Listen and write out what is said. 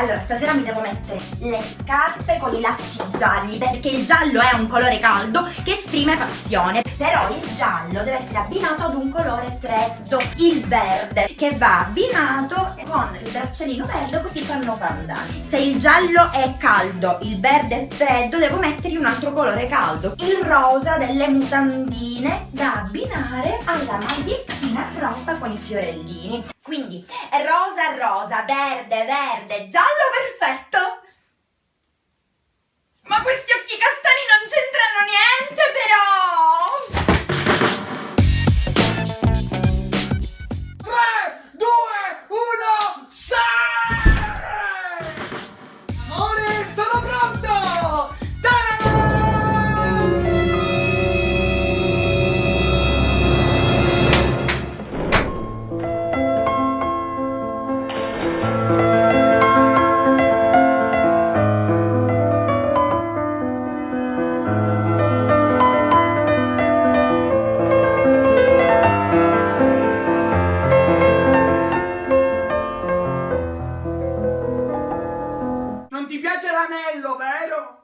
Allora, stasera mi devo mettere le scarpe con i lacci gialli, perché il giallo è un colore caldo che esprime passione. Però il giallo deve essere abbinato ad un colore freddo, il verde, che va abbinato con il bracciolino verde, così fanno pandan. Se il giallo è caldo, il verde è freddo, devo mettergli un altro colore caldo. Il rosa delle mutandine da abbinare alla magliettina rosa con i fiorellini. Quindi rosa, rosa, verde, verde, giallo, perfetto! Ma questi occhi castani non c'entrano niente, però! 3, 2, 1, sai! Amore, sono pronto! Ta-da! Non ti piace l'anello, vero?